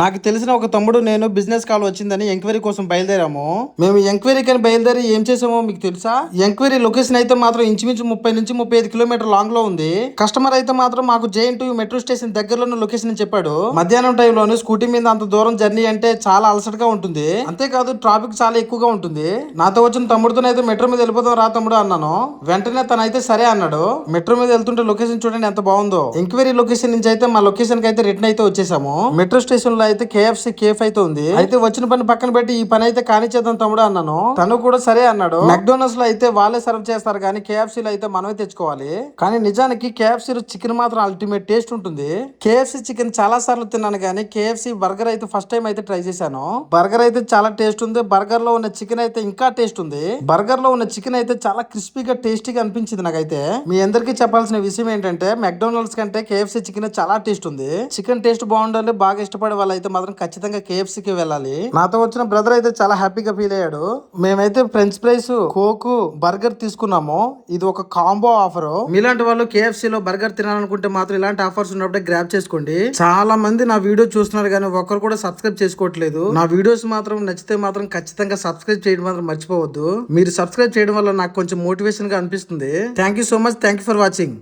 నాకు తెలిసిన ఒక తమ్ముడు నేను బిజినెస్ కాల్ వచ్చిందని ఎంక్వైరీ కోసం బయలుదేరాము. మేము ఎంక్వైరీకి అని బయలుదేరి ఏం చేసామో మీకు తెలుసా? ఎంక్వైరీ లొకేషన్ అయితే మాత్రం ఇంచుమించు 30 నుంచి 35 కిలోమీటర్ లాంగ్ లో ఉంది. కస్టమర్ అయితే మాత్రం మాకు జేఎన్టీయూ మెట్రో స్టేషన్ దగ్గరలోని లొకేషన్ అని చెప్పాడు. మధ్యాహ్నం టైంలోనే స్కూటీ మీద అంత దూరం జర్నీ అంటే చాలా అలసటగా ఉంటుంది. అంతేకాదు ట్రాఫిక్ చాలా ఎక్కువగా ఉంటుంది. నాతో వచ్చిన తమ్ముడితోనైతే మెట్రో మీద వెళ్ళిపోతాం రా తమ్ముడు అన్నాను. వెంటనే తనైతే సరే అన్నాడు. మెట్రో మీద వెళ్తుంటే లొకేషన్ చూడండి ఎంత బాగుందో. ఎంక్వైరీ లొకేషన్ నుంచి అయితే మా లొకేషన్ కి అయితే రిటర్న్ అయితే వచ్చేసాము. మెట్రో స్టేషన్ లో అయితే కేఎఫ్సి కేఫ్ అయితే ఉంది. అయితే వచ్చిన పని పక్కన పెట్టి ఈ పని అయితే కానిచ్చేద్దాం తమ్ముడు అన్నాను. తను కూడా సరే అన్నాడు. మెక్డోనల్డ్స్ లో అయితే వాళ్ళే సర్వ్ చేస్తారు కానీ కేఎఫ్సి లో అయితే మనమే తెచ్చుకోవాలి. కానీ నిజానికి కేఎఫ్సి లో చికెన్ మాత్రం అల్టిమేట్ టేస్ట్ ఉంటుంది. కేఎఫ్సి చికెన్ చాలా సార్లు తిన్నాను కానీ కేఎఫ్సి బర్గర్ అయితే ఫస్ట్ టైం అయితే ట్రై చేశాను. బర్గర్ అయితే చాలా టేస్ట్ ఉంది. బర్గర్ లో ఉన్న చికెన్ అయితే ఇంకా టేస్ట్ ఉంది. బర్గర్ లో ఉన్న చికెన్ అయితే చాలా క్రిస్పీగా టేస్టీగా అనిపించింది నాకైతే. మీ అందరికీ చెప్పాల్సిన విషయం ఏంటంటే మెక్డోనల్డ్స్ కంటే కేఎఫ్సి చికెన్ చాలా టేస్ట్ ఉంది. చికెన్ టేస్ట్ బాగుండాలి, బాగా ఇష్టపడే వాళ్ళు అయితే మాత్రం ఖచ్చితంగా KFC కి వెళ్ళాలి. నాతో వచ్చిన బ్రదర్ అయితే చాలా హ్యాపీగా ఫీల్ అయ్యాడు. మేమైతే ఫ్రెంచ్ ఫ్రైస్, కోక్, బర్గర్ తీసుకున్నాము. ఇది ఒక కాంబో ఆఫర్. మీలాంటి వాళ్ళు KFC లో బర్గర్ తినాలనుకుంటే మాత్రం ఇలాంటి ఆఫర్స్ ఉన్నప్పుడే గ్రాబ్ చేసుకోండి. చాలా మంది నా వీడియో చూస్తున్నారు కానీ ఒక్కరు కూడా సబ్స్క్రైబ్ చేసుకోవట్లేదు. నా వీడియోస్ మాత్రం నచ్చితే మాత్రం ఖచ్చితంగా సబ్స్క్రైబ్ చేయడం మాత్రం మర్చిపోవద్దు. మీరు సబ్స్క్రైబ్ చేయడం వల్ల నాకు కొంచెం మోటివేషన్ గా అనిపిస్తుంది. Thank you so much. Thank you for watching.